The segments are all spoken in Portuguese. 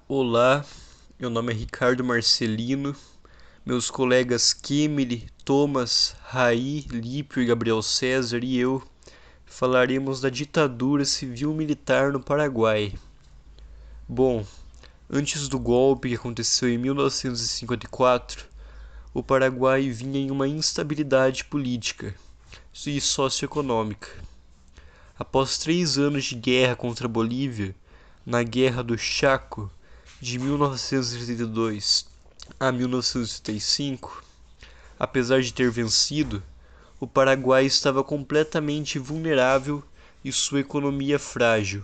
Olá, meu nome é Ricardo Marcelino. Meus colegas Kemily, Thomas, Raí, Lípio e Gabriel César e eu falaremos da ditadura civil-militar no Paraguai. Bom, antes do golpe que aconteceu em 1954, o Paraguai vinha em uma instabilidade política e socioeconômica. Após 3 anos de guerra contra a Bolívia, na Guerra do Chaco, de 1932 a 1935, apesar de ter vencido, o Paraguai estava completamente vulnerável e sua economia frágil.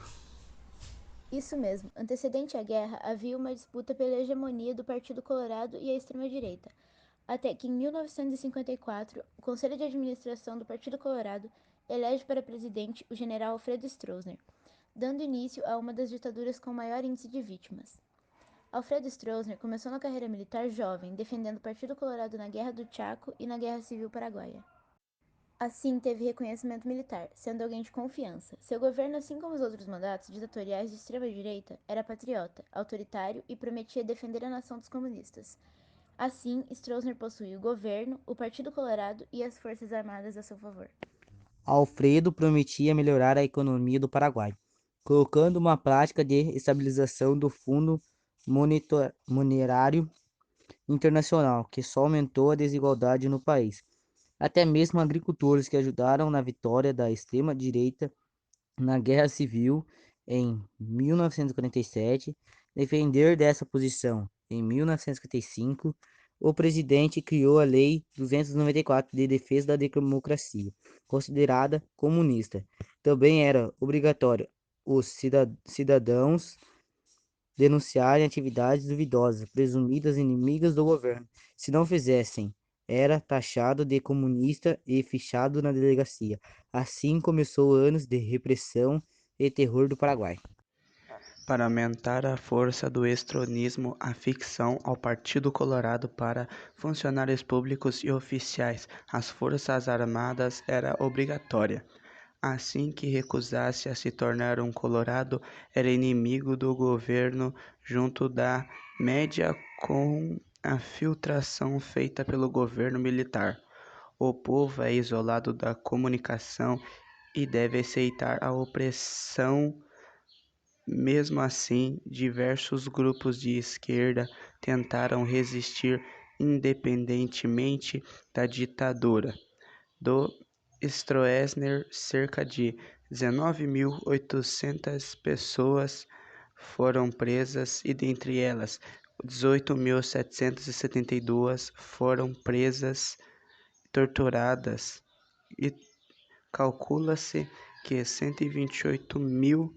Isso mesmo, antecedente à guerra, havia uma disputa pela hegemonia do Partido Colorado e a extrema-direita, até que em 1954, o Conselho de Administração do Partido Colorado elege para presidente o general Alfredo Stroessner, dando início a uma das ditaduras com maior índice de vítimas. Alfredo Stroessner começou na carreira militar jovem, defendendo o Partido Colorado na Guerra do Chaco e na Guerra Civil Paraguaia. Assim, teve reconhecimento militar, sendo alguém de confiança. Seu governo, assim como os outros mandatos ditatoriais de extrema-direita, era patriota, autoritário e prometia defender a nação dos comunistas. Assim, Stroessner possuía o governo, o Partido Colorado e as forças armadas a seu favor. Alfredo prometia melhorar a economia do Paraguai, colocando uma prática de estabilização do Fundo Monetário Internacional, que só aumentou a desigualdade no país. Até mesmo agricultores que ajudaram na vitória da extrema-direita na Guerra Civil em 1947, defender dessa posição em 1955, o presidente criou a Lei 294 de Defesa da Democracia, considerada comunista. Também era obrigatório os cidadãos denunciarem atividades duvidosas, presumidas inimigas do governo. Se não fizessem, era taxado de comunista e fichado na delegacia. Assim começou anos de repressão e terror do Paraguai. Para aumentar a força do estronismo, a ficção ao Partido Colorado para funcionários públicos e oficiais, as Forças Armadas era obrigatória. Assim que recusasse a se tornar um colorado, era inimigo do governo junto da média com a filtração feita pelo governo militar. O povo é isolado da comunicação e deve aceitar a opressão. Mesmo assim, diversos grupos de esquerda tentaram resistir independentemente da ditadura do Stroessner. Cerca de 19.800 pessoas foram presas e dentre elas 18.772 foram presas e torturadas, e calcula-se que 128.000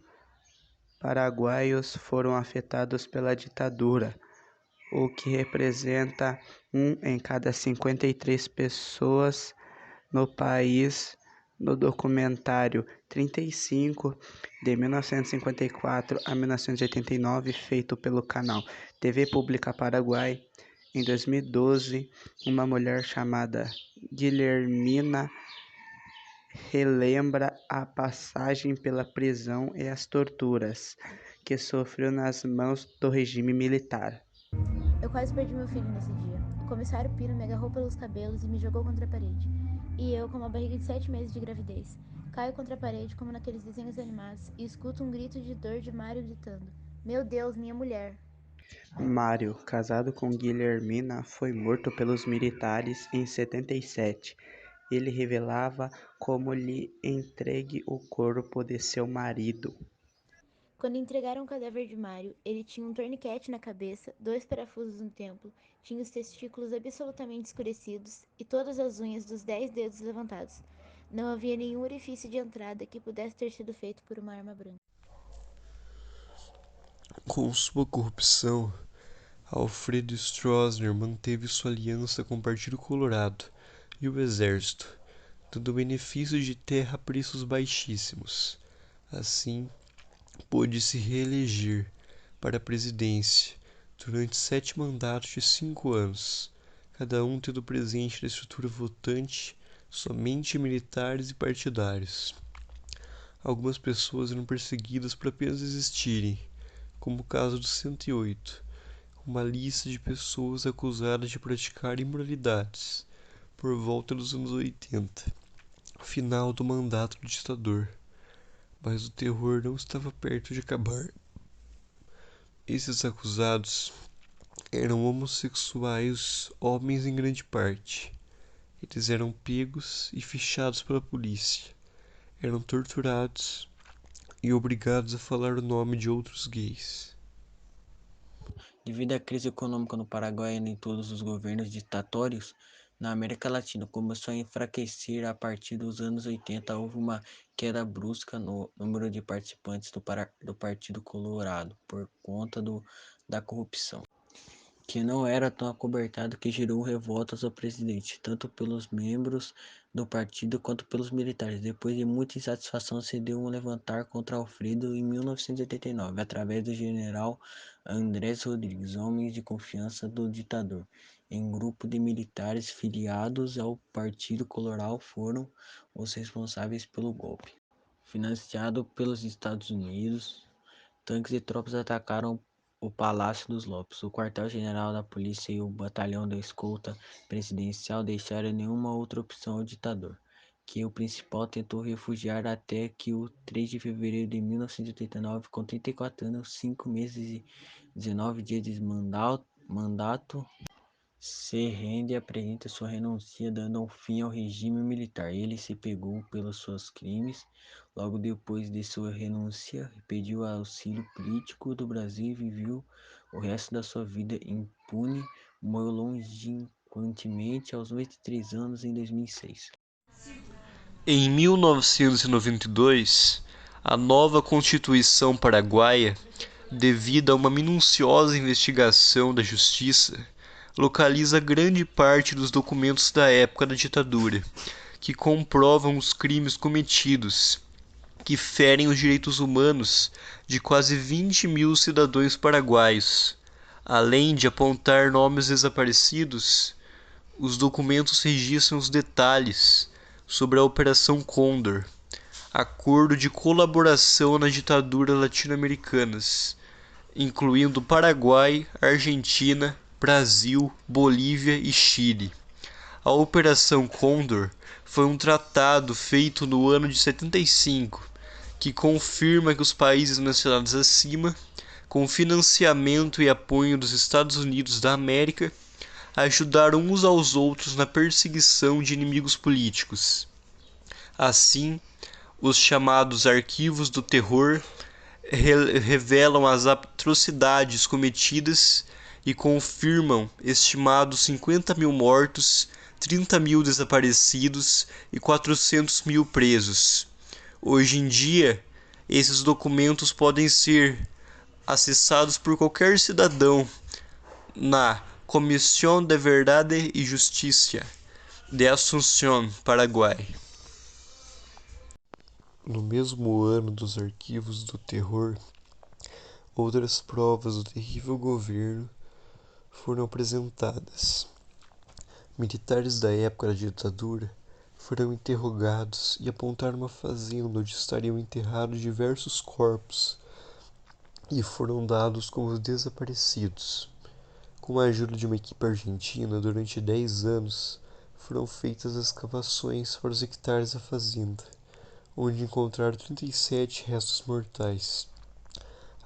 paraguaios foram afetados pela ditadura, o que representa um em cada 53 pessoas no país. No documentário 35, de 1954 a 1989, feito pelo canal TV Pública Paraguai, em 2012, uma mulher chamada Guilhermina relembra a passagem pela prisão e as torturas que sofreu nas mãos do regime militar. Eu quase perdi meu filho nesse dia. O comissário Pino me agarrou pelos cabelos e me jogou contra a parede. E eu, com uma barriga de 7 meses de gravidez, caio contra a parede como naqueles desenhos animados e escuto um grito de dor de Mário gritando: Meu Deus, minha mulher! Mário, casado com Guilhermina, foi morto pelos militares em 77. Ele revelava como lhe entregue o corpo de seu marido. Quando entregaram o cadáver de Mário, ele tinha um torniquete na cabeça, 2 parafusos no templo, tinha os testículos absolutamente escurecidos e todas as unhas dos 10 dedos levantados. Não havia nenhum orifício de entrada que pudesse ter sido feito por uma arma branca. Com sua corrupção, Alfredo Stroessner manteve sua aliança com o Partido Colorado e o Exército, dando benefícios de terra a preços baixíssimos. Assim, pôde se reeleger para a presidência durante 7 mandatos de 5 anos, cada um tendo presente na estrutura votante somente militares e partidários. Algumas pessoas eram perseguidas por apenas existirem, como o caso do 108, uma lista de pessoas acusadas de praticar imoralidades por volta dos anos 80, final do mandato do ditador. Mas o terror não estava perto de acabar. Esses acusados eram homossexuais, homens em grande parte. Eles eram pegos e fichados pela polícia, eram torturados e obrigados a falar o nome de outros gays. Devido à crise econômica no Paraguai e em todos os governos ditatórios na América Latina começou a enfraquecer a partir dos anos 80, houve uma queda brusca no número de participantes do Partido Colorado por conta da corrupção, que não era tão acobertado, que gerou revoltas ao presidente, tanto pelos membros do partido quanto pelos militares. Depois de muita insatisfação, se deu um levantar contra Alfredo em 1989, através do general Andrés Rodrigues, homens de confiança do ditador. Em grupo de militares filiados ao Partido Colorado foram os responsáveis pelo golpe. Financiado pelos Estados Unidos, tanques e tropas atacaram o Palácio dos Lopes. O quartel-general da polícia e o batalhão da escolta presidencial deixaram nenhuma outra opção ao ditador, que o principal tentou refugiar até que o 3 de fevereiro de 1989, com 34 anos, 5 meses e 19 dias de mandato, se rende e apresenta sua renúncia, dando um fim ao regime militar. Ele se pegou pelos seus crimes. Logo depois de sua renúncia, pediu auxílio político do Brasil e viveu o resto da sua vida impune. Morreu longínquamente aos 83 anos em 2006. Em 1992, a nova Constituição paraguaia, devido a uma minuciosa investigação da Justiça, localiza grande parte dos documentos da época da ditadura, que comprovam os crimes cometidos, que ferem os direitos humanos de quase 20 mil cidadãos paraguaios. Além de apontar nomes desaparecidos, os documentos registram os detalhes sobre a Operação Condor, acordo de colaboração na ditadura latino-americanas, incluindo Paraguai, Argentina, Brasil, Bolívia e Chile. A Operação Condor foi um tratado feito no ano de 75, que confirma que os países mencionados acima, com financiamento e apoio dos Estados Unidos da América, ajudaram uns aos outros na perseguição de inimigos políticos. Assim, os chamados arquivos do terror revelam as atrocidades cometidas e confirmam estimados 50 mil mortos, 30 mil desaparecidos e 400 mil presos. Hoje em dia, esses documentos podem ser acessados por qualquer cidadão na Comissão de Verdade e Justiça de Assunção, Paraguai. No mesmo ano dos arquivos do terror, outras provas do terrível governo foram apresentadas. Militares da época da ditadura foram interrogados e apontaram uma fazenda onde estariam enterrados diversos corpos e foram dados como desaparecidos. Com a ajuda de uma equipe argentina, durante 10 anos, foram feitas escavações para os hectares da fazenda, onde encontraram 37 restos mortais.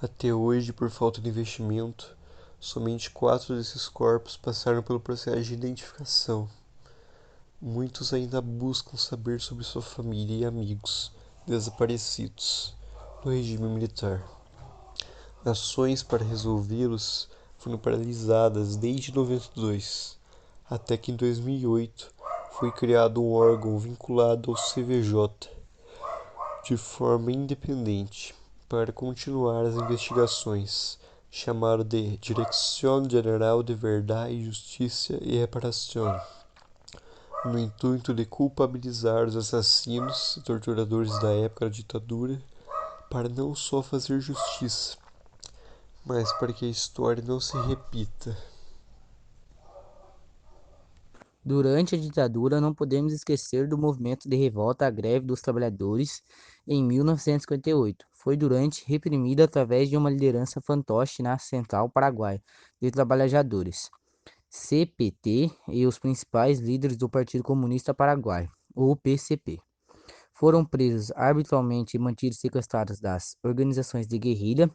Até hoje, por falta de investimento, somente 4 desses corpos passaram pelo processo de identificação. Muitos ainda buscam saber sobre sua família e amigos desaparecidos no regime militar. Ações para resolvê-los foram paralisadas desde 92, até que em 2008 foi criado um órgão vinculado ao CVJ, de forma independente, para continuar as investigações, chamado de Dirección General de Verdad y Justicia y Reparación, no intuito de culpabilizar os assassinos e torturadores da época da ditadura, para não só fazer justiça, mas para que a história não se repita. Durante a ditadura, não podemos esquecer do movimento de revolta à greve dos trabalhadores em 1958. foi durante reprimida através de uma liderança fantoche na Central Paraguaia de Trabalhadores, CPT, e os principais líderes do Partido Comunista Paraguaio, o PCP. Foram presos arbitrariamente e mantidos sequestrados das organizações de guerrilha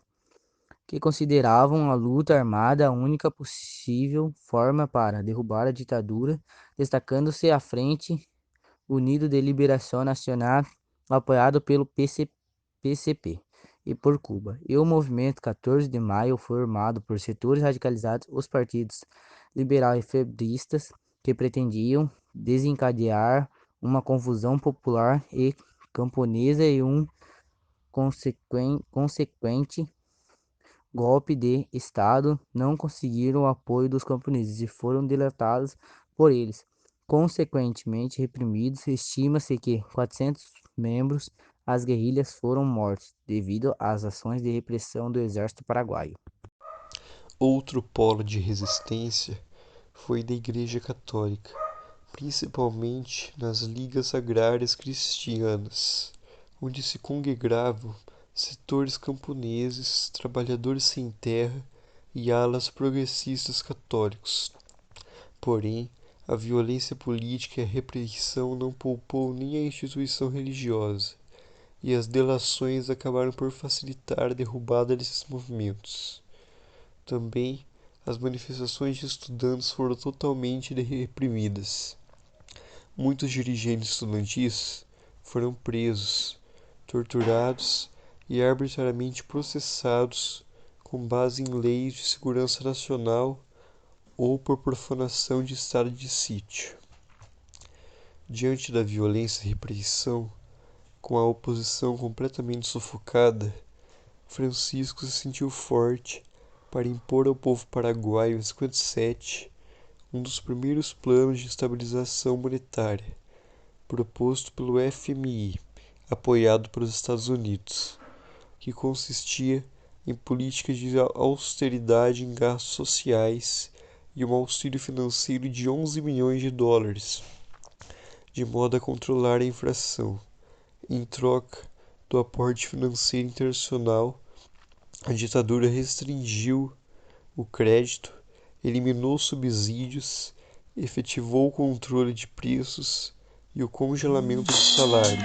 que consideravam a luta armada a única possível forma para derrubar a ditadura, destacando-se a Frente Unido de Liberação Nacional, apoiado pelo PCP e por Cuba, e o movimento 14 de Maio, formado por setores radicalizados, os partidos liberal e febristas, que pretendiam desencadear uma confusão popular e camponesa e um consequente golpe de Estado, não conseguiram o apoio dos camponeses e foram delatados por eles. Consequentemente reprimidos, estima-se que 400 membros das guerrilhas foram mortos devido às ações de repressão do exército paraguaio. Outro polo de resistência foi da Igreja Católica, principalmente nas ligas agrárias cristianas, onde se congregavam setores camponeses, trabalhadores sem terra e alas progressistas católicos. Porém, a violência política e a repressão não poupou nem a instituição religiosa, e as delações acabaram por facilitar a derrubada desses movimentos. Também, as manifestações de estudantes foram totalmente reprimidas. Muitos dirigentes estudantis foram presos, torturados e arbitrariamente processados com base em leis de segurança nacional ou por profanação de estado de sítio. Diante da violência e repressão, com a oposição completamente sufocada, Francisco se sentiu forte para impor ao povo paraguaio em 57 um dos primeiros planos de estabilização monetária, proposto pelo FMI, apoiado pelos Estados Unidos, que consistia em políticas de austeridade em gastos sociais e um auxílio financeiro de 11 milhões de dólares, de modo a controlar a inflação. Em troca do aporte financeiro internacional, a ditadura restringiu o crédito, eliminou subsídios, efetivou o controle de preços e o congelamento do salário.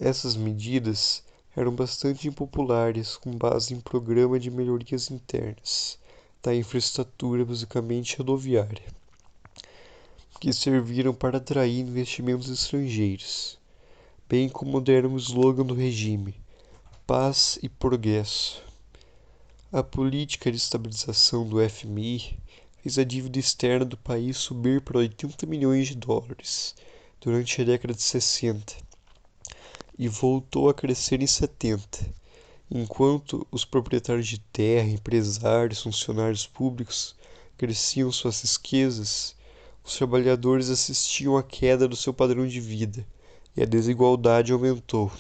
Essas medidas eram bastante impopulares com base em programa de melhorias internas da infraestrutura, basicamente rodoviária, que serviram para atrair investimentos estrangeiros, bem como deram o slogan do regime: paz e progresso. A política de estabilização do FMI fez a dívida externa do país subir para 80 milhões de dólares durante a década de 60 e voltou a crescer em 70, enquanto os proprietários de terra, empresários, funcionários públicos cresciam suas riquezas. Os trabalhadores assistiam à queda do seu padrão de vida e a desigualdade aumentou.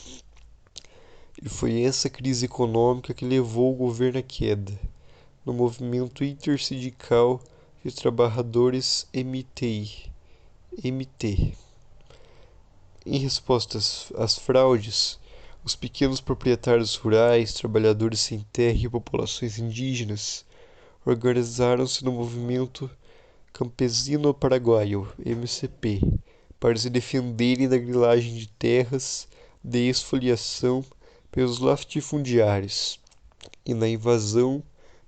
E foi essa crise econômica que levou o governo à queda, no movimento intersindical de trabalhadores MT. Em resposta às fraudes, os pequenos proprietários rurais, trabalhadores sem terra e populações indígenas organizaram-se no movimento Campesino Paraguaio, MCP, para se defenderem da grilagem de terras, de expoliação pelos latifundiários e na invasão,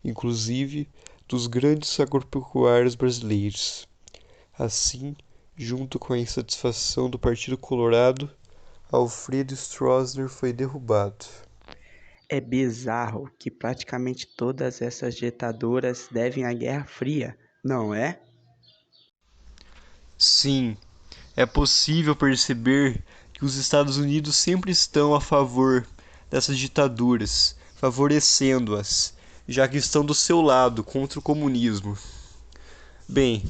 inclusive, dos grandes agropecuários brasileiros. Assim, junto com a insatisfação do Partido Colorado, Alfredo Stroessner foi derrubado. É bizarro que praticamente todas essas ditaduras devem à Guerra Fria, não é? Sim, é possível perceber que os Estados Unidos sempre estão a favor dessas ditaduras, favorecendo-as, já que estão do seu lado contra o comunismo. Bem,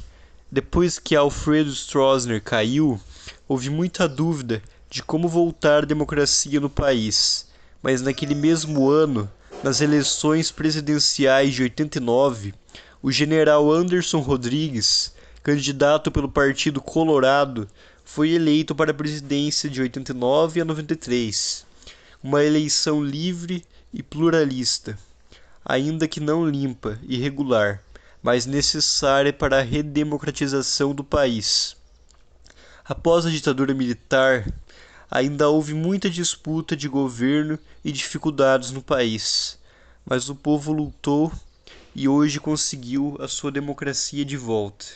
depois que Alfredo Stroessner caiu, houve muita dúvida de como voltar à democracia no país, mas naquele mesmo ano, nas eleições presidenciais de 89, o general Anderson Rodrigues, candidato pelo Partido Colorado, foi eleito para a presidência de 89 a 93. uma eleição livre e pluralista, ainda que não limpa e regular, mas necessária para a redemocratização do país. Após a ditadura militar, ainda houve muita disputa de governo e dificuldades no país, mas o povo lutou e hoje conseguiu a sua democracia de volta.